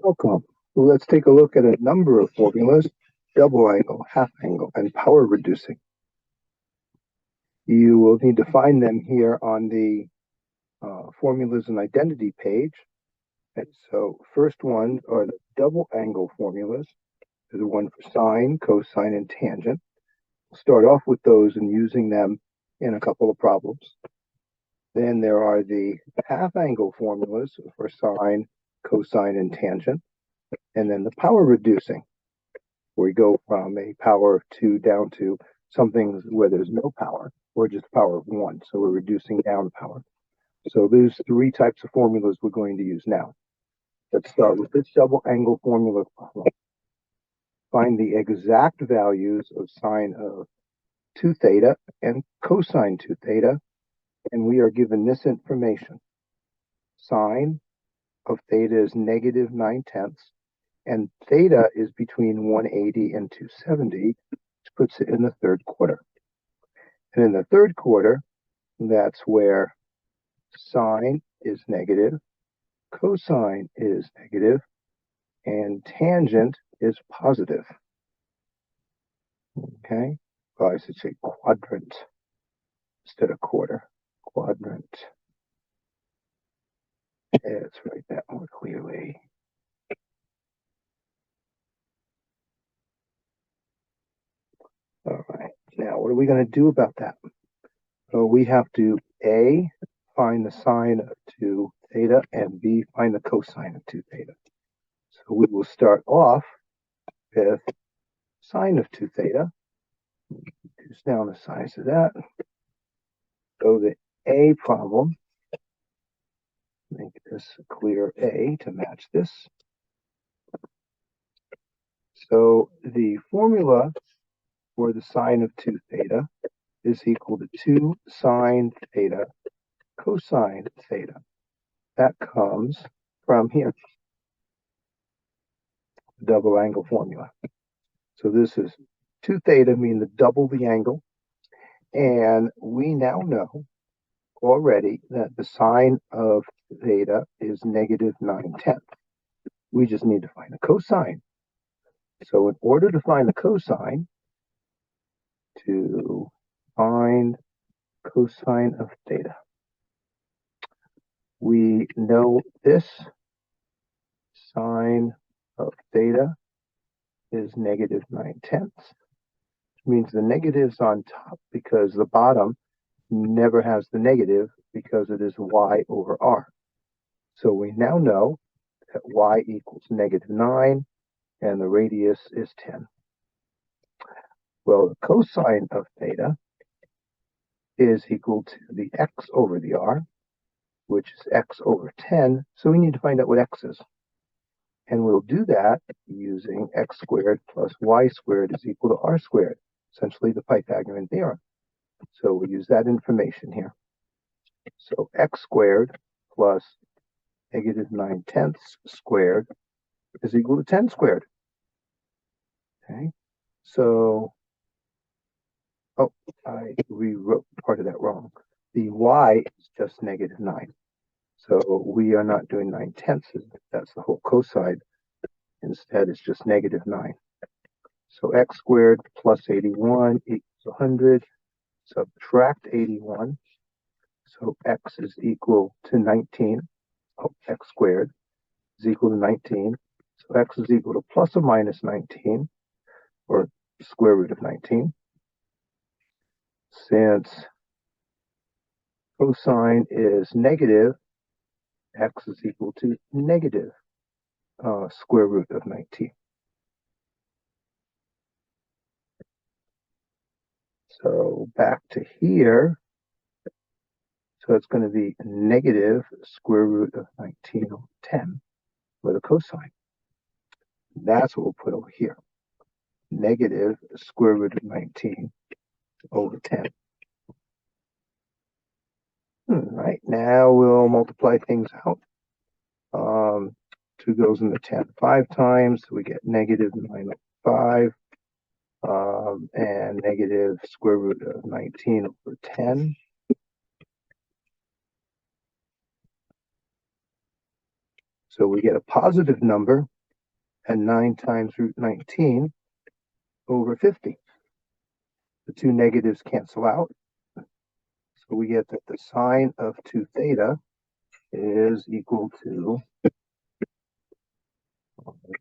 Welcome. Let's take a look at a number of formulas: double angle, half angle, and power reducing. You will need to find them here on the formulas and identity page. And so first one are the double angle formulas. There's one for sine, cosine, and tangent. We'll start off with those and using them in a couple of problems. Then there are the half angle formulas for sine, cosine, and tangent. And then the power reducing, where we go from a power of 2 down to something where there's no power, or just power of 1. So we're reducing down power. So there's three types of formulas we're going to use now. Let's start with this double angle formula problem. Find the exact values of sine of 2 theta and cosine 2 theta, and we are given this information. Sine of theta is negative 9/10, and theta is between 180 and 270, which puts it in the third quarter. And in the third quarter, that's where sine is negative, cosine is negative, and tangent is positive. Okay, well, I should say quadrant instead of quarter. Quadrant. Let's write that more clearly. All right, now what are we going to do about that? So we have to A, find the sine of 2 theta, and B, find the cosine of 2 theta. So we will start off with sine of 2 theta. Reduce down the size of that. So the A problem, make this a clear A to match this. So the formula for the sine of 2 theta is equal to 2 sine theta cosine theta. That comes from here, double angle formula. So this is 2 theta, meaning the double the angle. And we now know already that the sine of theta is negative 9/10. We just need to find the cosine. So in order to find the cosine, to find cosine of theta, we know this sine of theta is negative 9/10, which means the negative's on top because the bottom never has the negative because it is y over r. So we now know that y equals negative 9 and the radius is 10. Well, the cosine of theta is equal to the x over the r, which is x over 10. So we need to find out what x is. And we'll do that using x squared plus y squared is equal to r squared, essentially the Pythagorean theorem. So we use that information here. So x squared plus negative 9/10 squared is equal to 10 squared. Okay, so, oh, I rewrote part of that wrong. The y is just negative 9. So we are not doing 9/10. That's the whole cosine. Instead, it's just negative 9. So x squared plus 81 equals 100. Subtract 81. So x is equal to 19. Oh, x squared is equal to 19. So x is equal to plus or minus 19, or square root of 19. Since cosine is negative, x is equal to negative square root of 19. So back to here. So it's going to be negative square root of 19 over 10 with a cosine. That's what we'll put over here. Negative square root of 19 over 10. Right, now we'll multiply things out. 2 goes in the 10 5 times, so we get negative 9 over 5, and negative square root of 19 over 10. So we get a positive number and 9 times root 19 over 50. The two negatives cancel out. So we get that the sine of 2 theta is equal to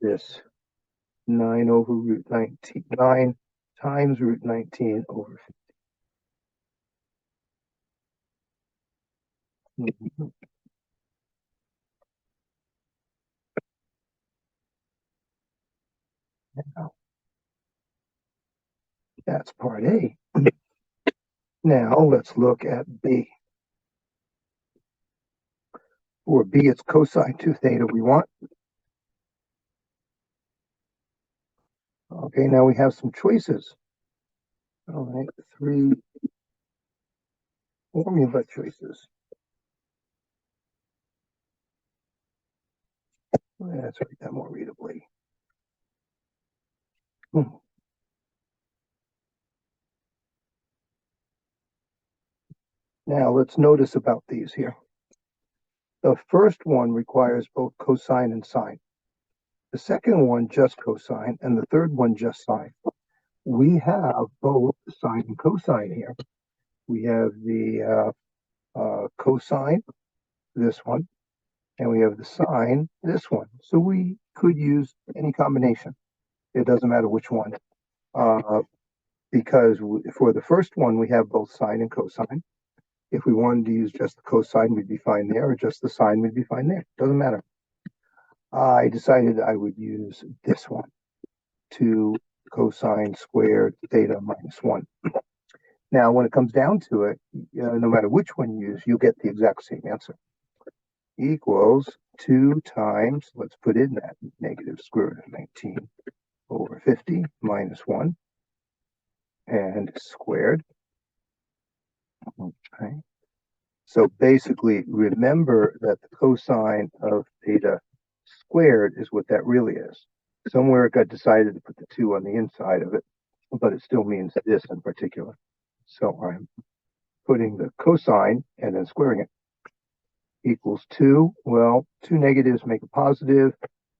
this 9 over root 19, 9 times root 19 over 50. Now, that's part A. Now let's look at B. For B, it's cosine 2 theta we want. Okay, now we have some choices. All right, 3 formula choices. Let's write that more readably. Now let's notice about these here. The first one requires both cosine and sine. The second one just cosine, and the third one just sine. We have both sine and cosine here. We have the cosine, this one, and we have the sine, this one. So we could use any combination. It doesn't matter which one. Because for the first one, we have both sine and cosine. If we wanted to use just the cosine, we'd be fine there, or just the sine, we'd be fine there. Doesn't matter. I decided I would use this one, 2 cosine squared theta minus 1. Now, when it comes down to it, no matter which one you use, you'll get the exact same answer. Equals 2 times, let's put in that negative square root of 19 over 50 minus 1 and squared. Okay. So basically, remember that the cosine of theta squared is what that really is. Somewhere it got decided to put the 2 on the inside of it, but it still means this in particular. So I'm putting the cosine and then squaring it. Equals 2. Well, 2 negatives make a positive.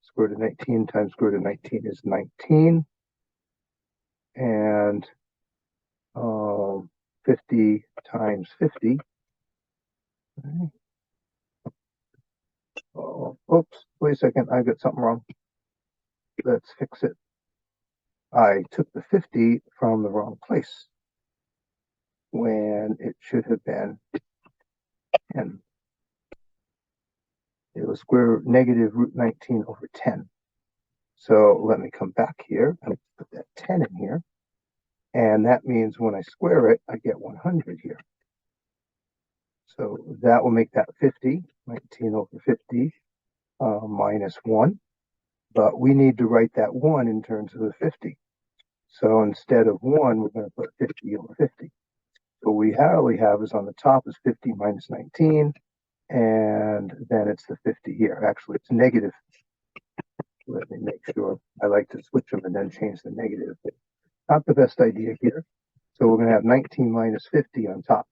Square root of 19 times square root of 19 is 19. And 50 times 50. Okay. Oh, oops, wait a second, I got something wrong. Let's fix it. I took the 50 from the wrong place when it should have been 10. It was negative root 19 over 10. So let me come back here and put that 10 in here. And that means when I square it, I get 100 here. So that will make that 50, 19 over 50 minus 1. But we need to write that 1 in terms of the 50. So instead of 1, we're going to put 50 over 50. So what we have is on the top is 50 minus 19, and then it's the 50 here. Actually, it's negative. Let me make sure. I like to switch them and then change the negative. Not the best idea here. So we're going to have 19 minus 50 on top,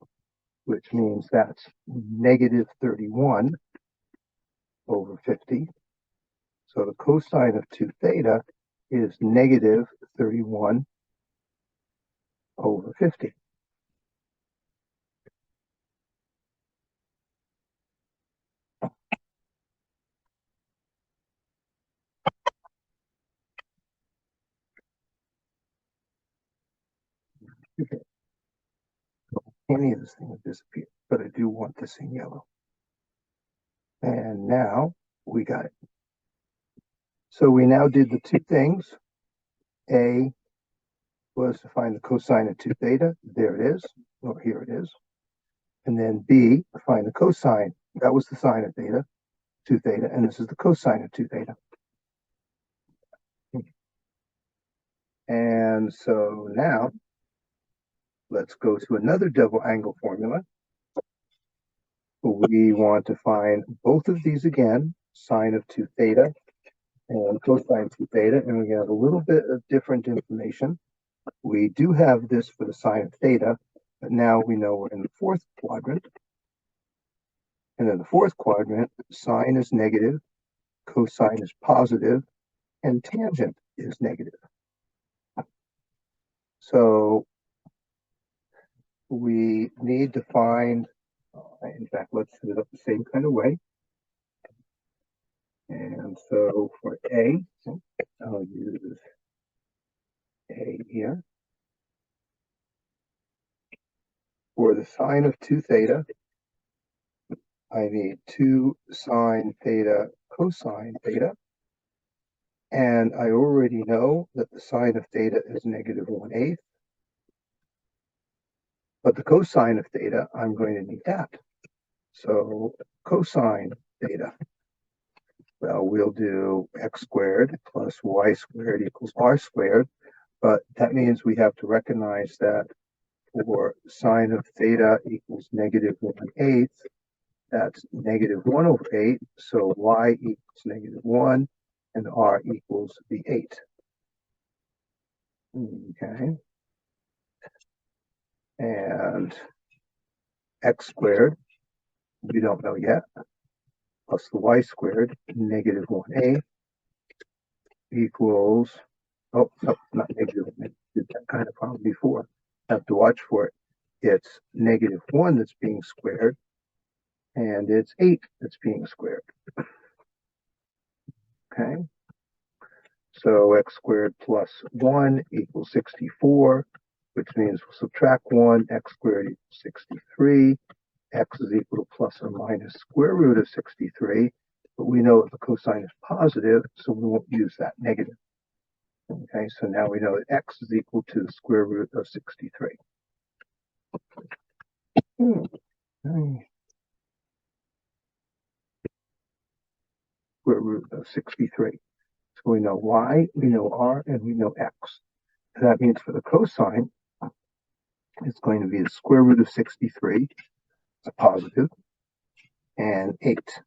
which means that's negative 31 over 50. So the cosine of 2 theta is negative 31 over 50. Okay. Any of this thing will disappear, but I do want this in yellow. And now we got it. So we now did the 2 things. A was to find the cosine of 2 theta. There it is. Or here it is. And then B, find the cosine. That was the sine of theta, 2 theta. And this is the cosine of 2 theta. And so now let's go to another double angle formula. We want to find both of these again, sine of 2 theta and cosine 2 theta, and we have a little bit of different information. We do have this for the sine of theta, but now we know we're in the 4th quadrant. And in the 4th quadrant, sine is negative, cosine is positive, and tangent is negative. So we need to find, in fact, let's set it up the same kind of way. And so for A, I'll use A here. For the sine of 2 theta, I need 2 sine theta cosine theta. And I already know that the sine of theta is negative 1/8. But the cosine of theta, I'm going to need that. So cosine theta. Well, we'll do x squared plus y squared equals r squared. But that means we have to recognize that for sine of theta equals negative 1/8, that's negative 1/8. So y equals negative 1 and r equals the 8. Okay. And x squared, we don't know yet, plus the y squared, negative 1/8 equals, oh, no, not negative. I did that kind of problem before. I have to watch for it. It's negative 1 that's being squared, and it's 8 that's being squared. Okay. So x squared plus 1 equals 64, which means we'll subtract 1, x squared equals 63. X is equal to plus or minus square root of 63, but we know that the cosine is positive, so we won't use that negative. Okay, so now we know that x is equal to the square root of 63. Square root of 63. So we know y, we know r, and we know x. And that means for the cosine, it's going to be the square root of 63, a positive, and 8.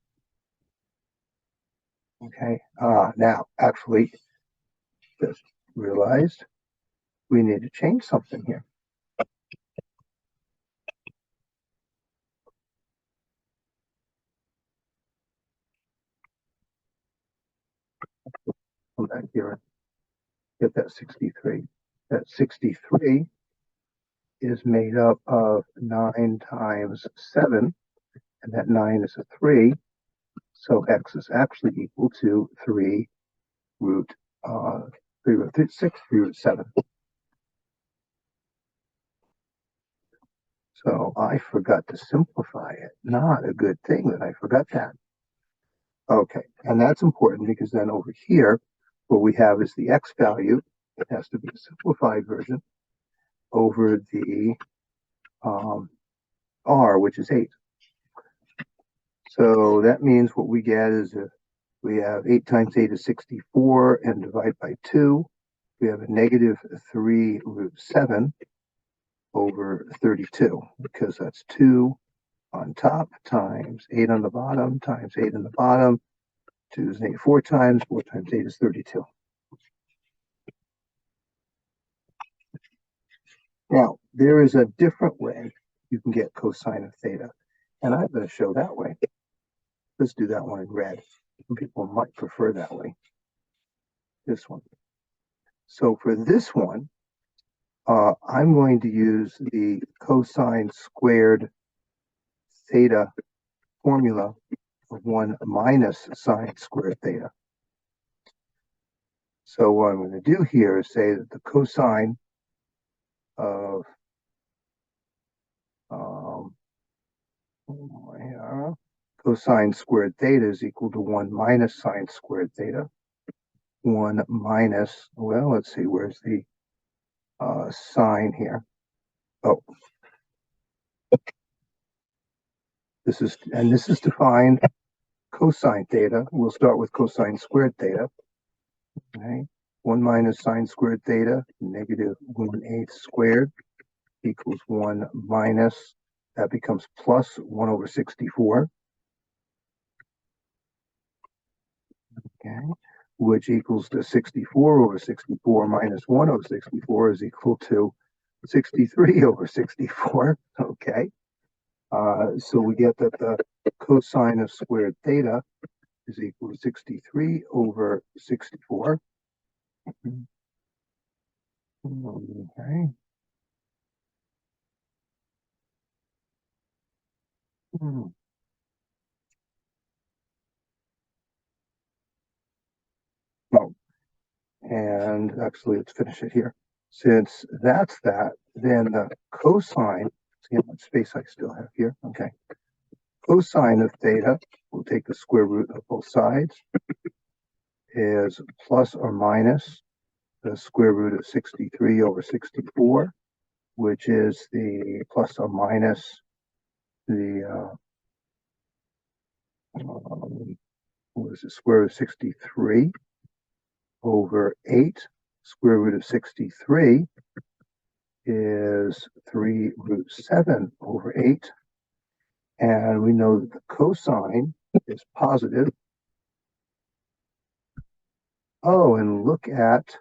Okay, now, actually, just realized we need to change something here. Come back here and get that 63. That 63 is made up of 9 times 7, and that 9 is a 3. So x is actually equal to 3 root 6, 3 root 7. So I forgot to simplify it. Not a good thing that I forgot that. Okay, and that's important because then over here, what we have is the x value. It has to be a simplified version over the r, which is 8. So that means what we get is if we have 8 times 8 is 64 and divide by 2, we have a negative 3 root 7 over 32, because that's 2 on top times 8 on the bottom times 8 on the bottom. 2 is 8 4 times 8 is 32. Now, there is a different way you can get cosine of theta, and I'm going to show that way. Let's do that one in red. Some people might prefer that way. This one. So for this one, I'm going to use the cosine squared theta formula of 1 minus sine squared theta. So what I'm going to do here is say that the cosine of cosine squared theta is equal to 1 minus sine squared theta. 1 minus, well, let's see, where's the sine here? Oh, this is to find cosine theta. We'll start with cosine squared theta. Okay, 1 minus sine squared theta, negative 1/8 squared equals 1 minus, that becomes plus 1 over 64. Okay, which equals to 64 over 64 minus 1 over 64 is equal to 63 over 64. Okay, so we get that the cosine of squared theta is equal to 63 over 64. Okay. Oh, and actually, let's finish it here. Since that's that, then the cosine, see how much space I still have here. Okay. Cosine of theta, we'll take the square root of both sides, is plus or minus the square root of 63 over 64, which is the plus or minus the, what is it, square root of 63 over 8. Square root of 63 is 3 root 7 over 8. And we know that the cosine is positive. Oh, and look at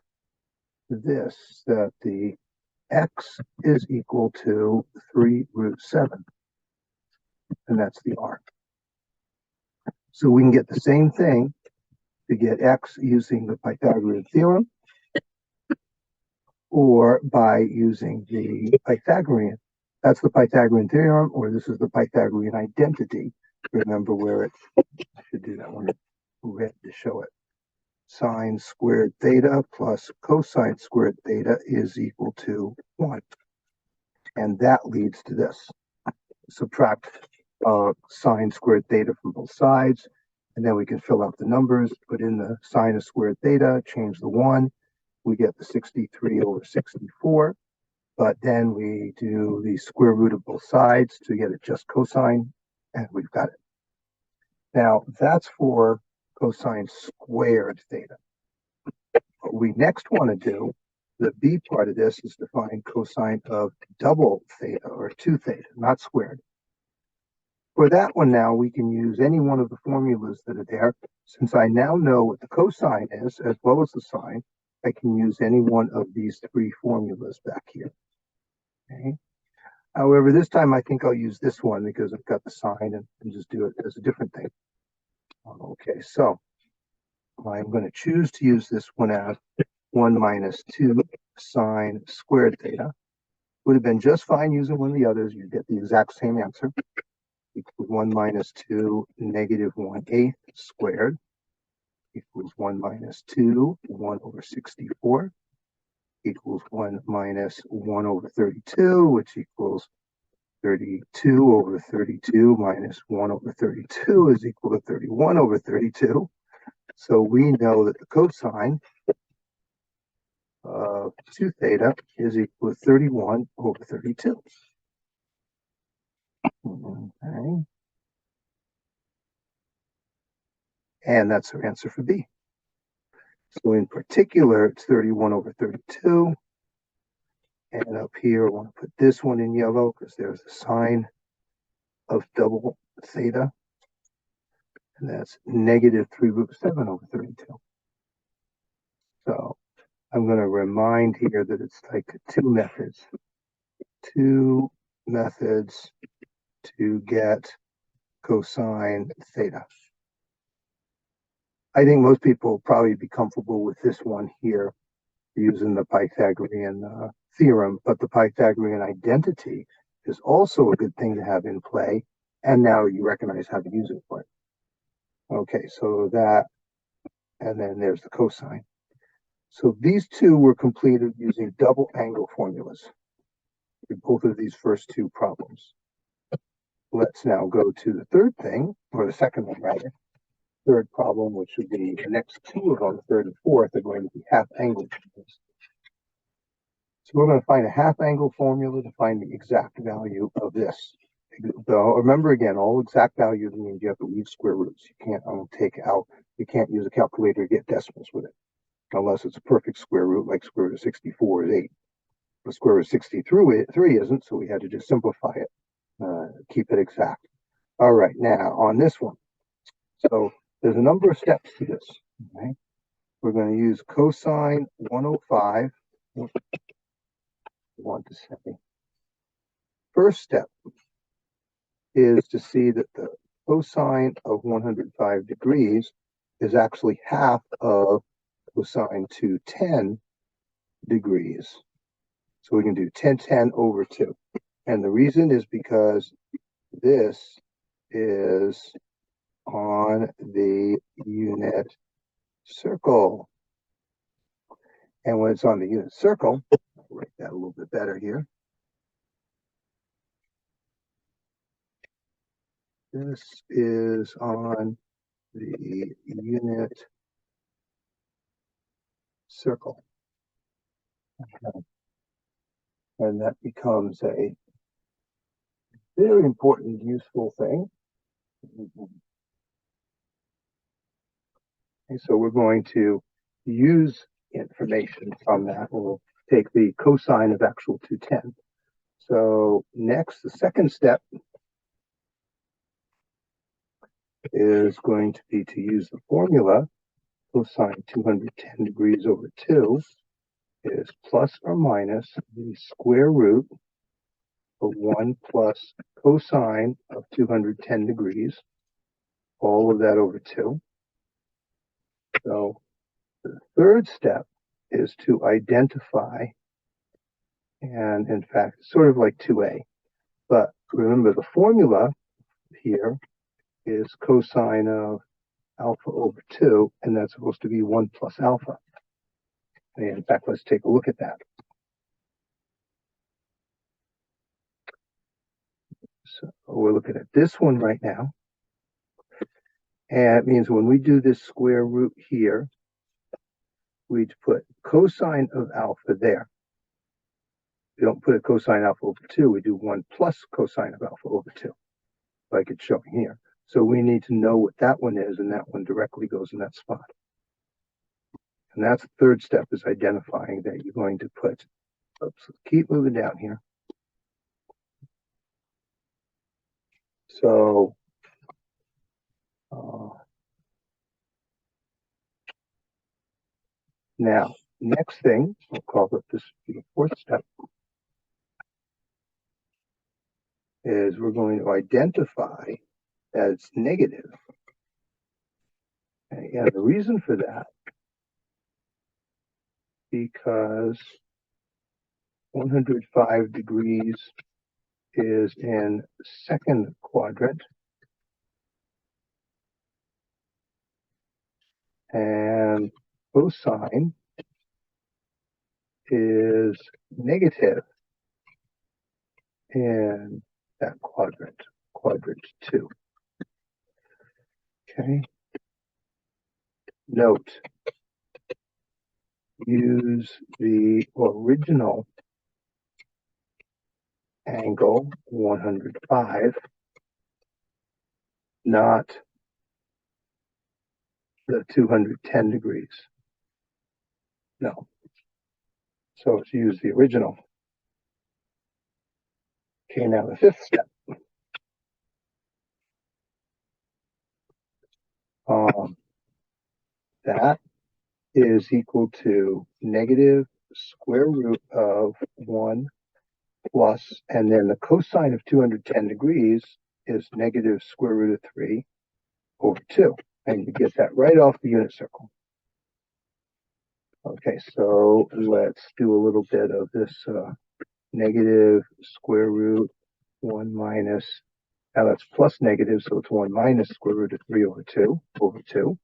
this, that the x is equal to 3 root 7. And that's the r. So we can get the same thing to get x using the Pythagorean theorem or by using the Pythagorean. That's the Pythagorean theorem, or this is the Pythagorean identity. Remember where it, I should do that one red to show it. Sine squared theta plus cosine squared theta is equal to 1. And that leads to this. Subtract sine squared theta from both sides, and then we can fill out the numbers, put in the sine of squared theta, change the 1. We get the 63 over 64. But then we do the square root of both sides to get it just cosine, and we've got it. Now, that's for cosine squared theta. What we next want to do, the B part of this, is to find cosine of double theta, or 2 theta, not squared. For that one now, we can use any one of the formulas that are there. Since I now know what the cosine is, as well as the sine, I can use any one of these 3 formulas back here. Okay. However, this time I think I'll use this one because I've got the sine and just do it as a different thing. Okay, so I'm going to choose to use this one as 1 minus 2 sine squared theta. Would have been just fine using one of the others. You get the exact same answer. Equals 1 minus 2 negative 1/8 squared equals 1 minus 2 1 over 64 equals 1 minus 1 over 32, which equals 32 over 32 minus 1 over 32 is equal to 31 over 32. So we know that the cosine of 2 theta is equal to 31 over 32. Okay. And that's our answer for B. So in particular, it's 31 over 32. And up here, I want to put this one in yellow because there's the sine of double theta. And that's negative 3 root 7 over 32. So I'm going to remind here that it's like 2 methods. 2 methods to get cosine theta. I think most people will probably be comfortable with this one here using the Pythagorean theorem, but the Pythagorean identity is also a good thing to have in play, and now you recognize how to use it for it. Okay, so that, and then there's the cosine. So these 2 were completed using double angle formulas for both of these first 2 problems. Let's now go to the third thing, or the second one rather. Third problem, which would be the next 2 of them, third and fourth, are going to be half angle formulas. So we're going to find a half angle formula to find the exact value of this. Remember again, all exact values means you have to leave square roots. You can't take out, you can't use a calculator to get decimals with it, unless it's a perfect square root, like square root of 64 is 8. The square root of 63 isn't, so we had to just simplify it, keep it exact. All right, now on this one. So there's a number of steps to this. Okay? We're going to use cosine 105. Want to say. First step is to see that the cosine of 105 degrees is actually half of cosine 210 degrees. So we can do 10 over 2. And the reason is because this is on the unit circle. And when it's on the unit circle, I'll write that a little bit better here. This is on the unit circle. And that becomes a very important, useful thing. Okay, so we're going to use information from that. We'll take the cosine of actual 210. So next, the second step is going to be to use the formula. Cosine 210 degrees over 2 is plus or minus the square root of 1 plus cosine of 210 degrees, all of that over 2. So the third step is to identify, and in fact, sort of like 2a. But remember, the formula here is cosine of alpha over 2, and that's supposed to be 1 plus alpha. And in fact, let's take a look at that. So we're looking at this one right now. And it means when we do this square root here, we put cosine of alpha there. We don't put a cosine alpha over 2. We do 1 plus cosine of alpha over 2, like it's showing here. So we need to know what that one is, and that one directly goes in that spot. And that's the third step, is identifying that you're going to put, oops, keep moving down here. So now, next thing, we'll call it this the fourth step, is we're going to identify that it's negative. And the reason for that, because 105 degrees is in second quadrant, and cosine is negative in that quadrant, quadrant 2. Okay. Note, use the original angle 105, not the 210 degrees. No. So let's use the original. Okay, now the fifth step. That is equal to negative square root of 1 plus, and then the cosine of 210 degrees is negative square root of 3 over 2. And you get that right off the unit circle. Okay, so let's do a little bit of this negative square root 1 minus, now that's plus negative, so it's 1 minus square root of 3 over 2.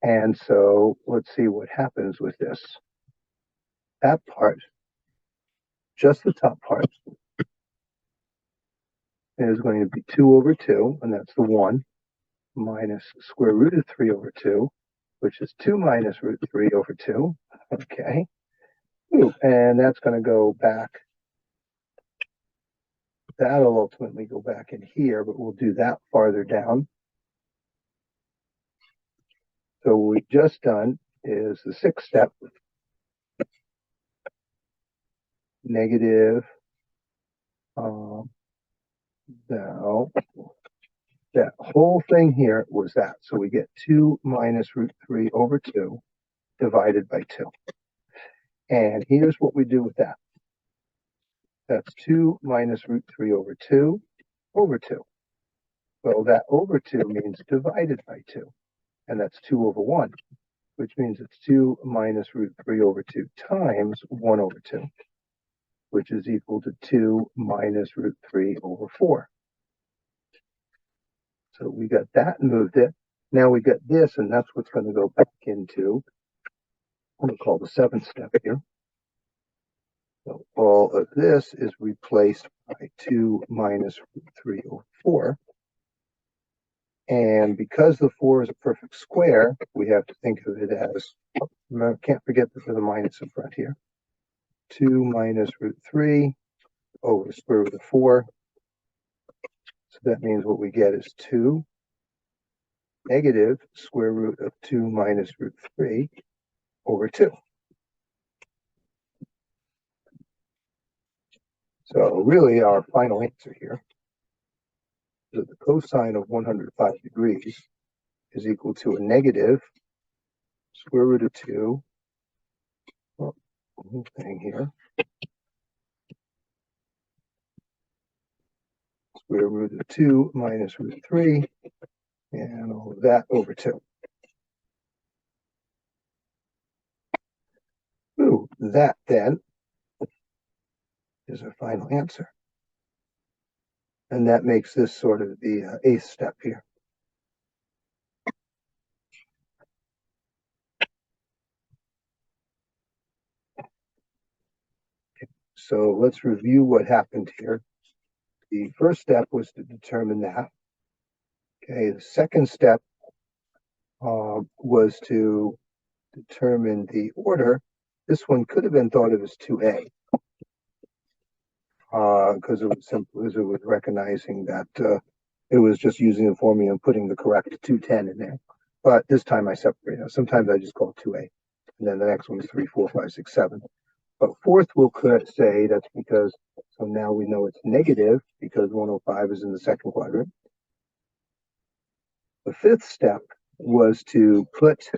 And so let's see what happens with this. That part, just the top part, is going to be 2 over 2, and that's the 1, minus square root of 3 over 2, which is 2 minus root 3 over 2. Okay. Ooh, and that's going to go back. That'll ultimately go back in here, but we'll do that farther down. So what we've just done is the sixth step. Negative, now, that whole thing here was that. So we get 2 minus root 3 over 2 divided by 2. And here's what we do with that. That's 2 minus root 3 over 2 over 2. Well, that over 2 means divided by 2, and that's 2 over 1, which means it's 2 minus root 3 over 2 times 1 over 2, which is equal to 2 minus root 3 over 4. So we got that and moved it. Now we got this, and that's what's going to go back into, I'm going to call the 7th step here. So all of this is replaced by 2 minus root 3 over 4. And because the 4 is a perfect square, we have to think of it as, can't forget that there's a minus in front here. 2 minus root 3 over the square root of 4. So that means what we get is 2 negative square root of 2 minus root 3 over 2. So really our final answer here is that the cosine of 105 degrees is equal to a negative square root of 2, well, whole thing here, square root of 2 minus root 3, and all of that over 2. Ooh, that then is our final answer. And that makes this sort of the 8th step here. So let's review what happened here. The first step was to determine that. Okay, the second step was to determine the order. This one could have been thought of as 2A. Because it was simple, as it was recognizing that it was just using the formula and putting the correct 210 in there. But this time I separate it. Sometimes I just call it 2A. And then the next one is 3, 4, 5, 6, 7. But fourth, we'll say that's because, so now we know it's negative because 105 is in the second quadrant. The fifth step was to put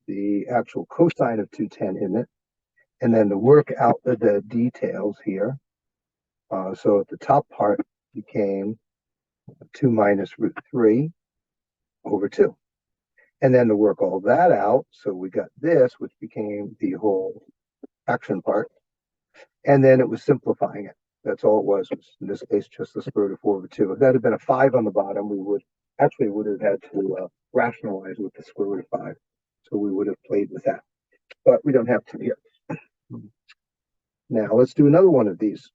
the actual cosine of 210 in it, and then to work out the details here. So at the top part became 2 minus root 3 over 2. And then to work all that out, so we got this, which became the whole action part. And then it was simplifying it. That's all it was in this case, just the square root of 4 over 2. If that had been a 5 on the bottom, we would have had to rationalize with the square root of 5. So we would have played with that. But we don't have to here. Now let's do another one of these.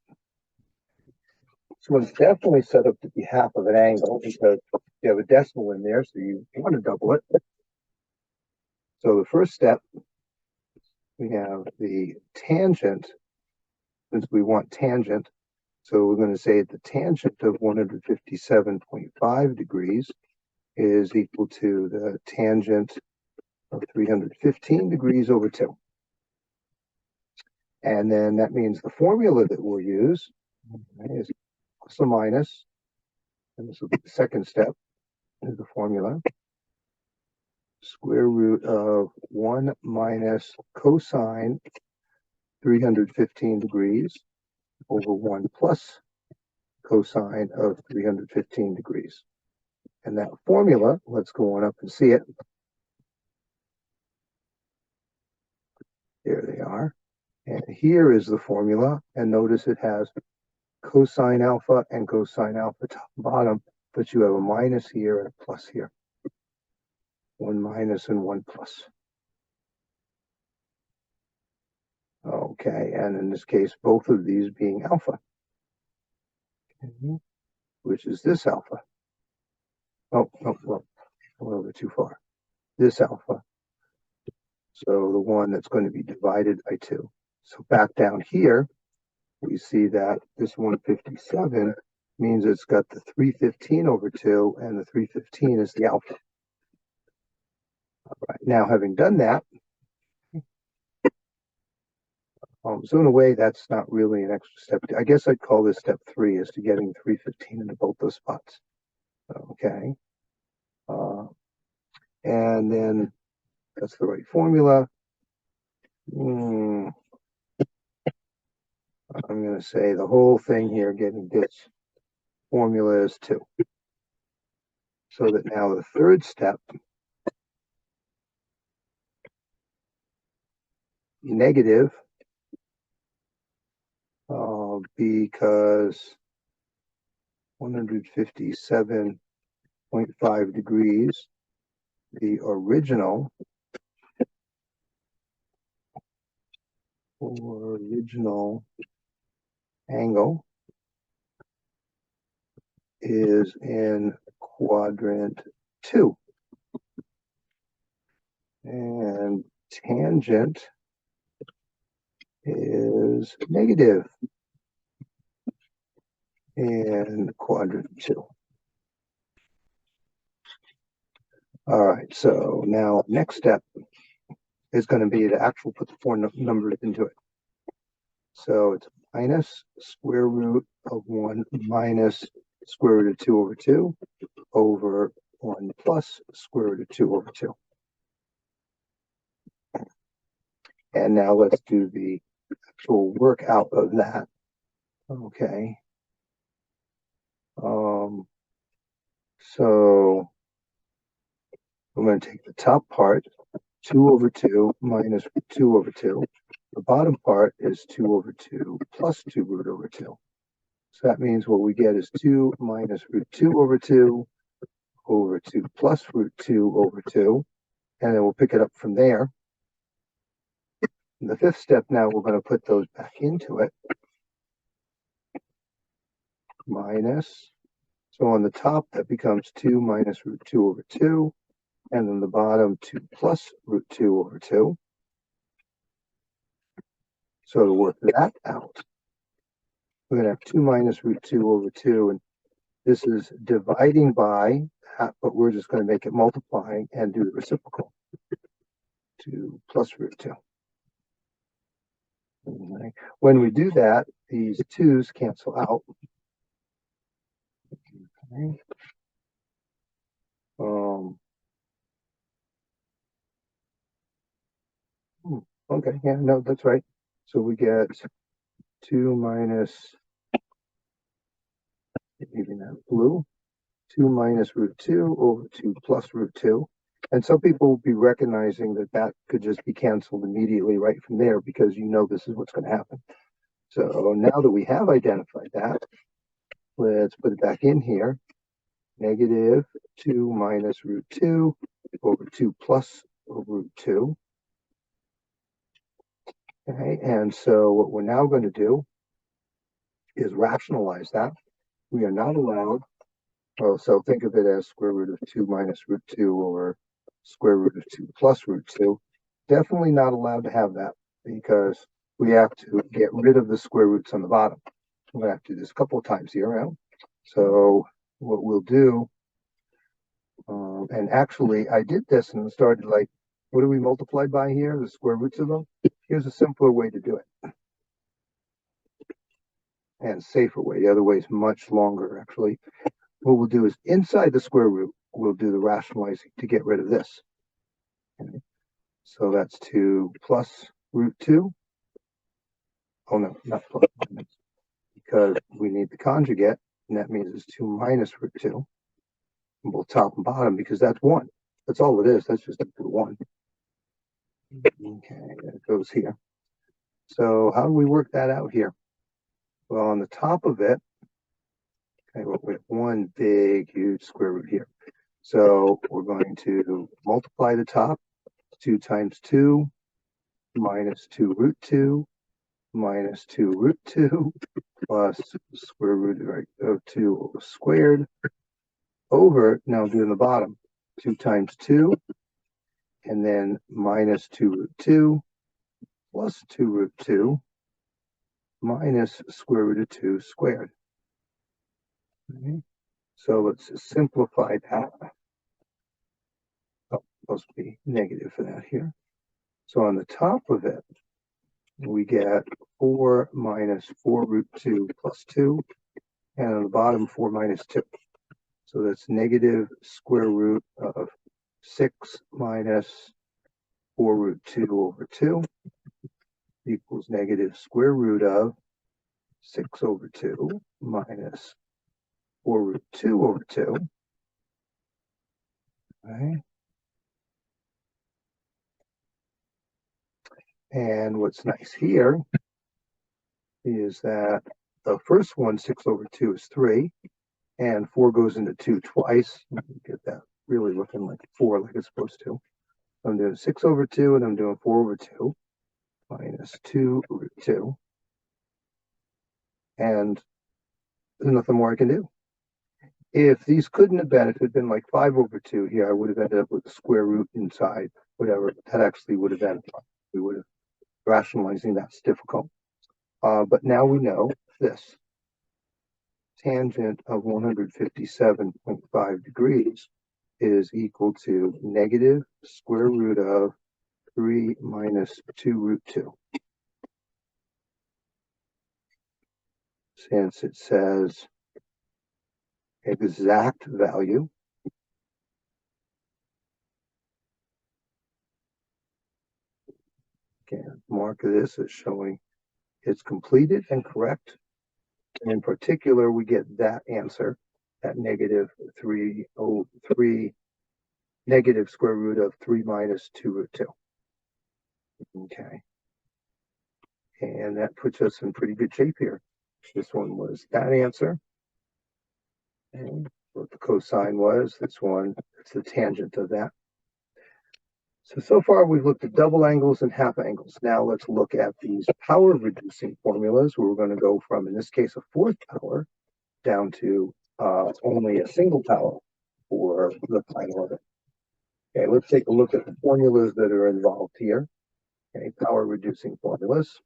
This one's definitely set up to be half of an angle because you have a decimal in there, so you want to double it. So the first step, we have the tangent, since we want tangent. So we're going to say the tangent of 157.5 degrees is equal to the tangent of 315 degrees over 2. And then that means the formula that we'll use is plus or minus, and this will be the second step, is the formula, square root of 1 minus cosine 315 degrees over 1 plus cosine of 315 degrees. And that formula, let's go on up and see it. There they are. And here is the formula. And notice it has cosine alpha and cosine alpha top and bottom, but you have a minus here and a plus here. 1 minus and 1 plus. Okay, and in this case, both of these being alpha, which is this alpha. Oh, no, well, a little bit too far. This alpha. So the one that's going to be divided by 2. So back down here, we see that this 157 means it's got the 315 over 2, and the 315 is the alpha. All right, now having done that, so in a way, that's not really an extra step. I guess I'd call this step 3 as to getting 315 into both those spots. Okay. And then that's the right formula. I'm going to say the whole thing here, getting this formula is 2. So that now the third step, negative, because 157.5 degrees, the original angle is in quadrant 2. And tangent is negative in quadrant 2. All right, so now next step is going to be to actually put the four numbers into it. So it's minus square root of 1 minus square root of 2 over 2 over 1 plus square root of 2 over 2. And now let's do the actual workout of that. Okay. So I'm going to take the top part, 2 over 2 minus 2 over 2. The bottom part is 2 over 2 plus 2 root over 2. So that means what we get is 2 minus root 2 over 2 over 2 plus root 2 over 2. And then we'll pick it up from there. In the fifth step now, we're going to put those back into it. Minus. So on the top, that becomes 2 minus root 2 over 2. And then the bottom, 2 plus root 2 over 2. So to work that out, we're going to have 2 minus root 2 over 2. And this is dividing by that, but we're just going to make it multiplying and do the reciprocal. 2 plus root 2. Okay. When we do that, these 2's cancel out. Okay. Okay, yeah, no, that's right. So we get 2 minus, even that blue, 2 minus root 2 over 2 plus root 2. And some people will be recognizing that that could just be canceled immediately right from there because you know this is what's going to happen. So now that we have identified that, let's put it back in here. Negative 2 minus root 2 over 2 plus root 2. Okay, and so what we're now going to do is rationalize that. We are not allowed, well, so think of it as square root of 2 minus root 2 over square root of 2 plus root 2. Definitely not allowed to have that because we have to get rid of the square roots on the bottom. We're going to have to do this a couple of times here. Right? So what we'll do, and actually I did this and started like, what do we multiply by here? The square roots of them? Here's a simpler way to do it. And safer way. The other way is much longer, actually. What we'll do is inside the square root, we'll do the rationalizing to get rid of this. Okay. So that's 2 plus root 2. Oh, no, not plus, because we need the conjugate, and that means it's 2 minus root 2, both top and bottom, because that's 1. That's all it is. That's just equal to 1. Okay, that goes here. So how do we work that out here? Well, on the top of it, okay, well, we have one big, huge square root here. So we're going to multiply the top, 2 times 2, minus 2 root 2, minus 2 root 2, plus square root of 2 squared, over, now doing the bottom, 2 times 2, and then minus 2 root 2, plus 2 root 2, minus square root of 2 squared. Okay. So let's simplify that. Oh, supposed to be negative for that here. So on the top of it, we get 4 minus 4 root 2 plus 2, and on the bottom, 4 minus 2. So that's negative square root of 6 minus 4 root 2 over 2 equals negative square root of 6 over 2 minus 4 root 2 over 2. Okay. And what's nice here is that the first one, 6 over 2, is 3, and 4 goes into 2 twice. Get that really looking like 4 like it's supposed to. I'm doing 6 over 2, and I'm doing 4 over 2, minus 2 root 2. And there's nothing more I can do. If these couldn't have been, if it had been like 5 over 2 here, I would have ended up with the square root inside, whatever. That actually would have been, we would have, rationalizing that's difficult. But now we know this. Tangent of 157.5 degrees is equal to negative square root of 3 minus 2 root 2. Since it says exact value, can mark this as showing it's completed and correct. And in particular, we get that answer at negative 303, negative square root of 3 minus 2 root 2. Okay. And that puts us in pretty good shape here. This one was that answer. And what the cosine was, this one, it's the tangent of that. So far we've looked at double angles and half angles. Now let's look at these power reducing formulas where we're going to go from, in this case, a fourth power down to only a single power for the final of it. Okay, let's take a look at the formulas that are involved here. Okay, power reducing formulas.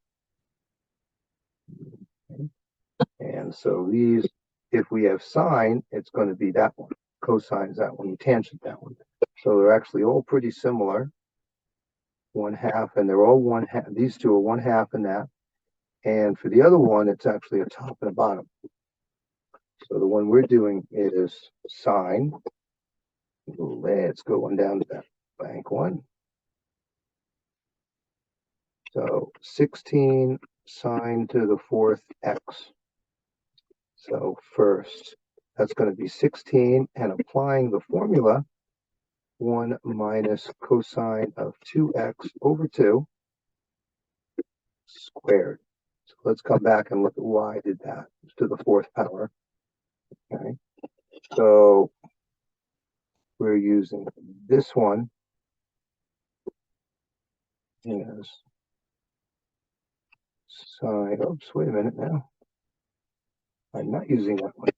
Okay. And so these, if we have sine, it's going to be that one. Cosine is that one, tangent that one. So they're actually all pretty similar. 1/2, and they're all 1/2. These two are 1/2 in that. And for the other one, it's actually a top and a bottom. So the one we're doing is sine. Let's go on down to that blank one. So 16 sine to the 4th x. So first, that's going to be 16, and applying the formula, 1 minus cosine of 2x over 2 squared. So let's come back and look at why I did that. It's to the 4th power. Okay. So we're using this one is sine. Oops, wait a minute now. I'm not using that one.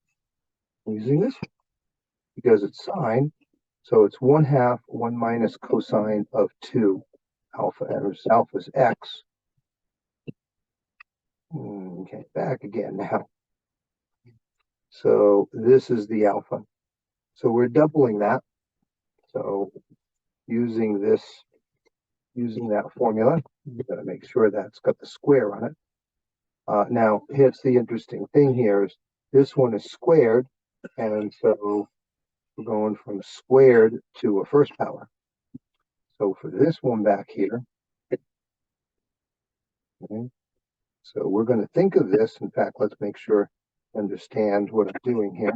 I'm using this one because it's sine. So it's 1/2, 1 minus cosine of 2 alpha, and alpha is x. Okay, back again now. So this is the alpha. So we're doubling that. So using this, using that formula, you got to make sure that's got the square on it. Now, here's the interesting thing here is this one is squared, and so we're going from squared to a first power. So for this one back here, okay, so we're going to think of this. In fact, let's make sure I understand what I'm doing here.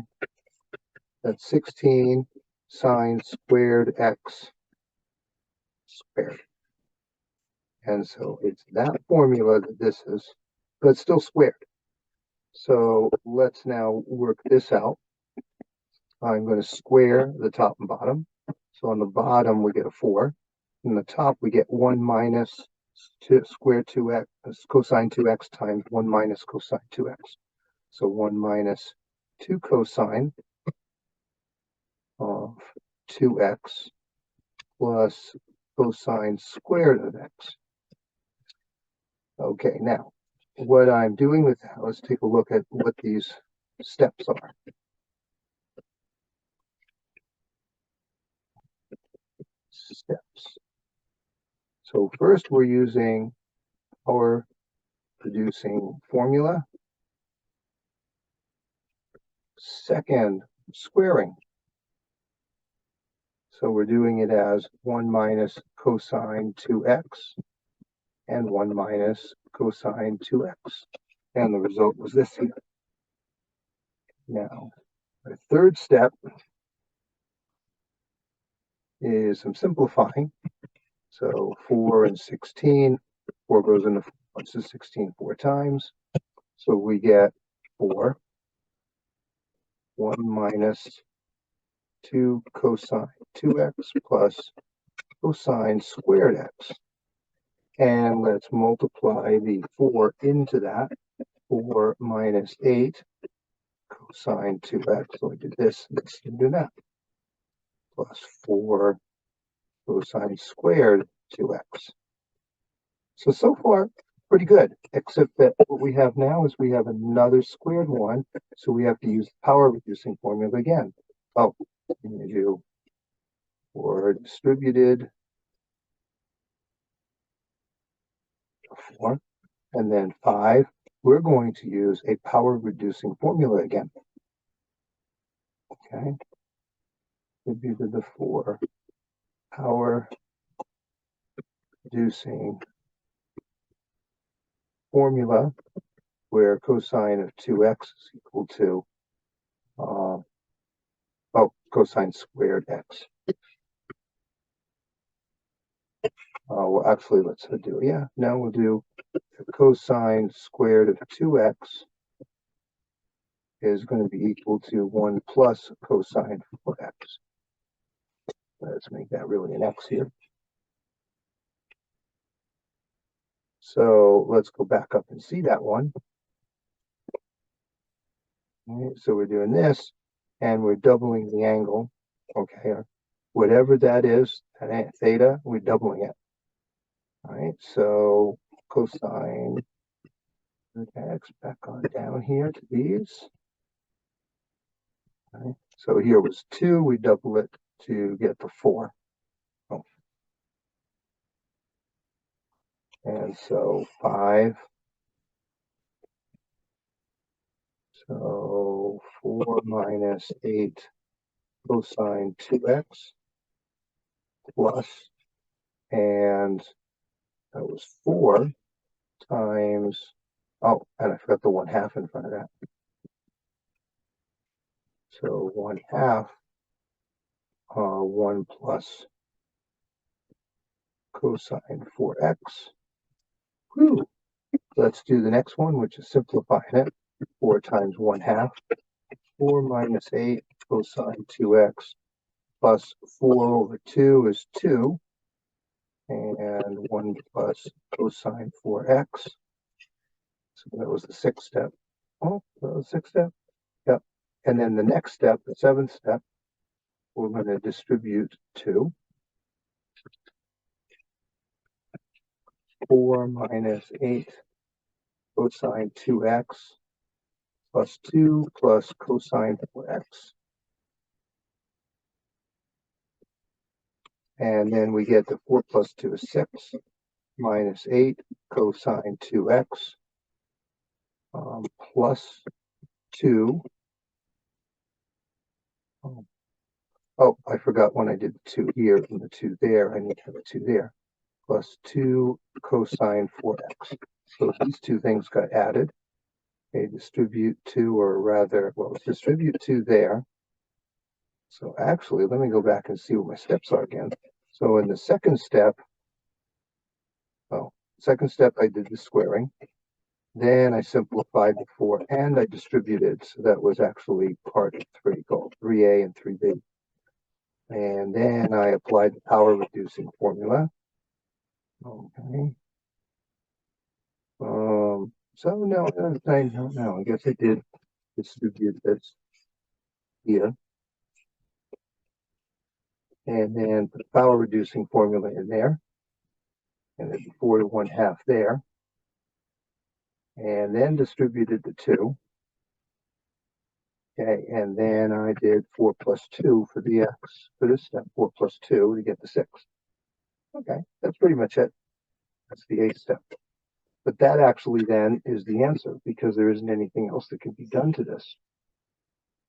That's 16 sine squared x squared. And so it's that formula that this is, but it's still squared. So let's now work this out. I'm going to square the top and bottom. So on the bottom, we get a 4. In the top, we get 1 minus square 2x, cosine 2x times 1 minus cosine 2x. So 1 minus 2 cosine of 2x plus cosine squared of x. Okay, now, what I'm doing with that, let's take a look at what these steps are. Steps. So first we're using power reducing formula. Second, squaring. So we're doing it as 1 minus cosine 2x and 1 minus cosine 2x. And the result was this here. Now, the third step is some simplifying. So 4 and 16, 4 goes into 4, so 16 4 times. So we get 4, 1 minus 2 cosine 2x plus cosine squared x. And let's multiply the 4 into that. 4 minus 8 cosine 2x. So we do this and do that. Plus 4 cosine squared 2x. So far, pretty good, except that what we have now is we have another squared one, so we have to use the power reducing formula again. Oh, I'm going to do for distributed 4, and then 5. We're going to use a power reducing formula again. Okay, distributed the 4, power reducing formula, where cosine of 2x is equal to cosine squared x. Well, actually, let's do, now we'll do cosine squared of 2x is going to be equal to 1 plus cosine 4x. Let's make that really an x here. So let's go back up and see that one. Okay, so we're doing this, and we're doubling the angle. Okay, whatever that is, that theta, we're doubling it. All right, so cosine x back on down here to these. Okay, so here was 2, we double it to get to 4. Oh. And so 5. So 4 minus 8 cosine 2x plus, and that was 4 times, oh, and I forgot the 1/2 in front of that. So 1/2, 1 plus cosine 4x. Whew. Let's do the next one, which is simplifying it. 4 times 1/2. 4 minus 8 cosine 2x plus 4 over 2 is 2. And 1 plus cosine 4x. So that was the 6th step. Oh, that was the 6th step? Yep. And then the next step, the 7th step, we're going to distribute 2. 4 minus 8 cosine 2x plus 2 plus cosine 4x. And then we get the 4 plus 2 is 6 minus 8 cosine 2x plus 2. Oh, I forgot when I did the 2 here and the 2 there. I need to have a 2 there. Plus 2 cosine 4x. So these two things got added. Okay, distribute 2, or rather, well, let's distribute 2 there. So actually, let me go back and see what my steps are again. So in the second step, I did the squaring. Then I simplified the 4 and I distributed. So that was actually part of 3, called 3a and 3b. And then I applied the power reducing formula. Okay. So no, I guess I did distribute this here. And then put the power reducing formula in there. And then 4 to 1/2 there. And then distributed the 2. Okay, and then I did 4 plus 2 for the x, for this step, 4 plus 2 to get the 6. Okay, that's pretty much it. That's the 8th step. But that actually then is the answer, because there isn't anything else that can be done to this.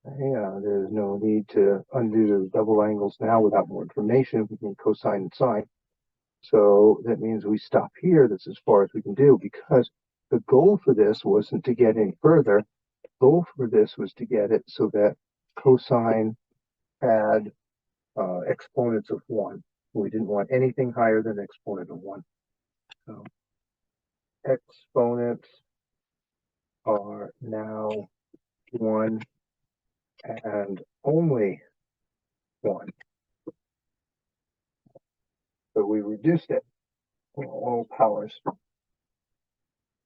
There's no need to undo the double angles now without more information. We can cosine and sine. So that means we stop here. That's as far as we can do, because the goal for this wasn't to get any further. The goal for this was to get it so that cosine had exponents of 1. We didn't want anything higher than exponent of 1. So exponents are now 1 and only 1. So we reduced it for all powers.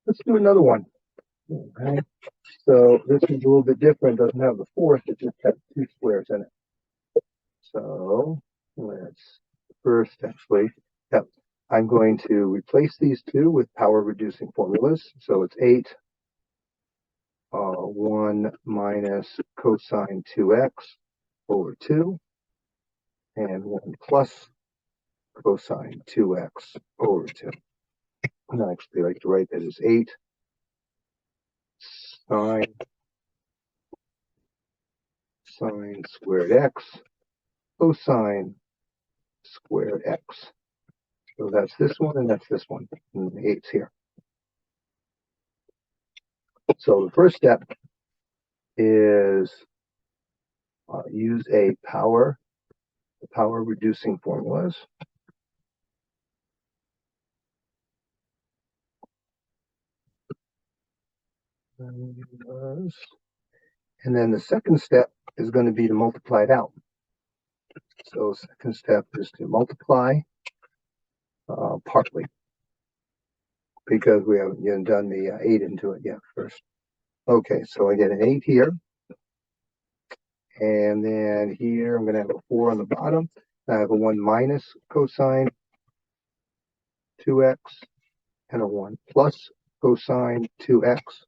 Let's do another one. Okay. So this is a little bit different. It doesn't have the fourth. It just has 2 squares in it. So let's first actually, I'm going to replace these two with power reducing formulas. So it's 8, 1 minus cosine 2x over 2, and 1 plus cosine 2x over 2. And I actually like to write that as 8 sine squared x cosine squared x. So that's this one and that's this one. And the 8's here. So the first step is use a power reducing formulas. And then the second step is going to be to multiply it out. So second step is to multiply partly, because we haven't even done the 8 into it yet first. Okay, so I get an 8 here. And then here I'm going to have a 4 on the bottom. I have a 1 minus cosine 2x and a 1 plus cosine 2x.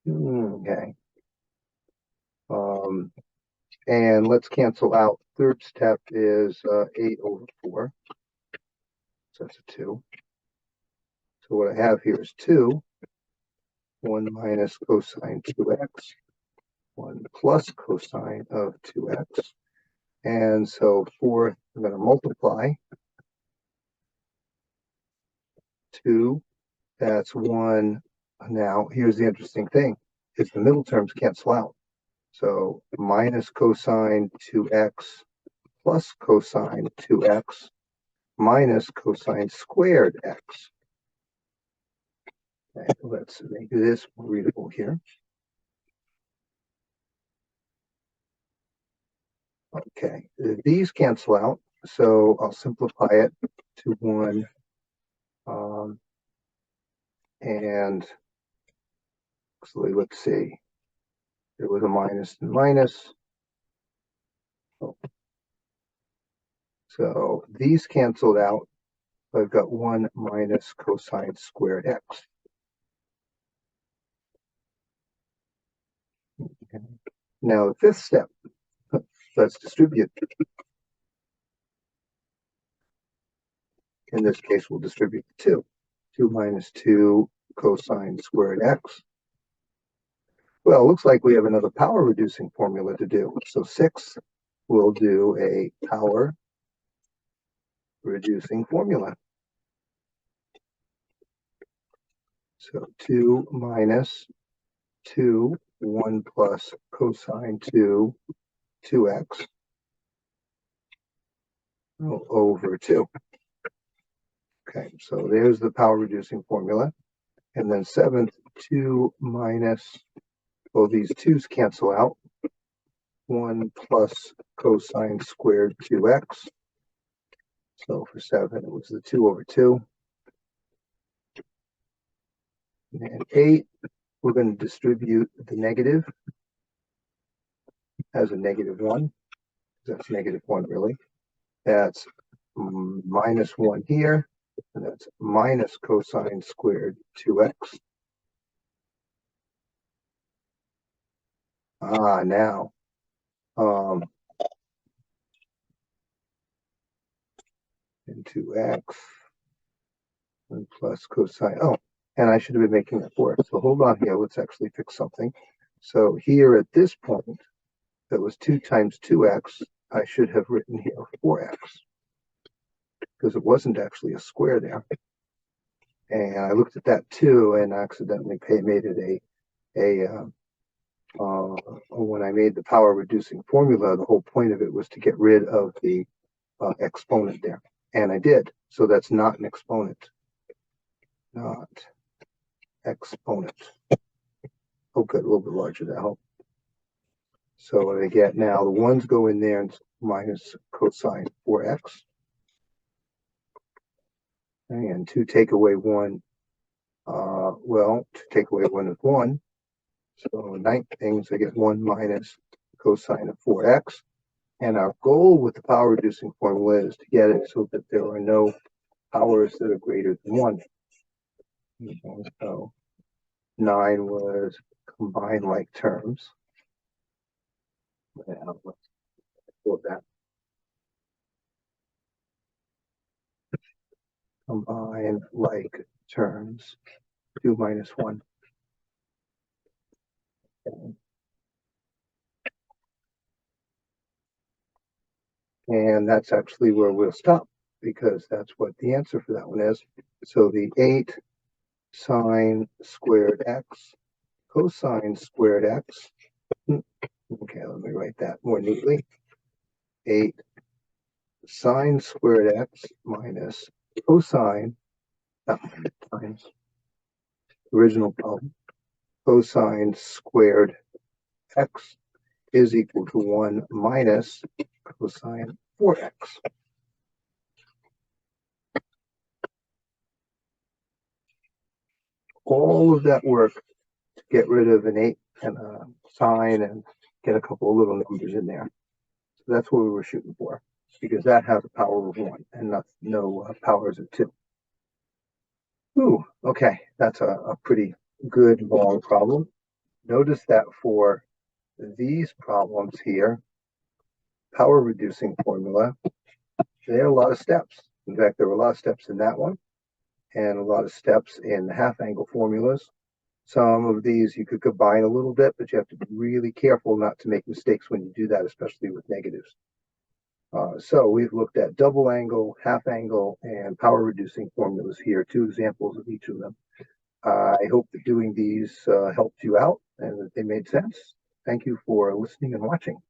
Okay. And let's cancel out. Third step is 8 over 4. So that's a 2. So what I have here is 2. 1 minus cosine 2x. 1 plus cosine of 2x. And so 4, I'm going to multiply. 2, that's 1. Now, here's the interesting thing, is the middle terms cancel out. So minus cosine 2x plus cosine 2x minus cosine squared x. Okay, let's make this more readable here. Okay, these cancel out, so I'll simplify it to 1. And actually, let's see. There was a minus and minus. Oh. So these canceled out. I've got 1 minus cosine squared x. Okay. Now the fifth step, let's distribute. In this case, we'll distribute the 2. 2 minus 2 cosine squared x. Well, it looks like we have another power reducing formula to do. So 6 will do a power reducing formula. So 2 minus 2, 1 plus cosine 2, 2x over 2. Okay, so there's the power reducing formula. And then 7th, 2 minus, well, these 2's cancel out. 1 plus cosine squared 2x. So for 7, it was the 2 over 2. And 8, we're going to distribute the negative as a negative 1. That's negative 1, really. That's minus 1 here. And that's minus cosine squared 2x. Now, into x, 1 plus cosine, and I should have been making that 4. So hold on here, let's actually fix something. So here at this point, that was 2 times 2x, I should have written here 4x, because it wasn't actually a square there. And I looked at that too and accidentally made it when I made the power reducing formula, the whole point of it was to get rid of the exponent there. And I did. So that's not an exponent. Not exponent. Oh, good, a little bit larger, that help. So what I get now, the ones go in there and minus cosine 4x. And to take away 1, well, to take away 1 is 1. So 9 things, I get 1 minus cosine of 4x. And our goal with the power reducing formula is to get it so that there are no powers that are greater than 1. So 9 was combined like terms. Now, let's quote that. Combine like terms, 2 minus 1. And that's actually where we'll stop, because that's what the answer for that one is. So the 8 sine squared x cosine squared x. Okay, let me write that more neatly. 8 sine squared x minus cosine, times original problem, cosine squared x is equal to 1 minus cosine 4x. All of that work to get rid of an 8 and a sine and get a couple of little numbers in there. So that's what we were shooting for, because that has a power of 1 and no powers of 2. Ooh, okay, that's a pretty good long problem. Notice that for these problems here, power reducing formula, there are a lot of steps. In fact, there were a lot of steps in that one and a lot of steps in the half angle formulas. Some of these you could combine a little bit, but you have to be really careful not to make mistakes when you do that, especially with negatives. So we've looked at double angle, half angle, and power reducing formulas here, 2 examples of each of them. I hope that doing these helped you out and that they made sense. Thank you for listening and watching.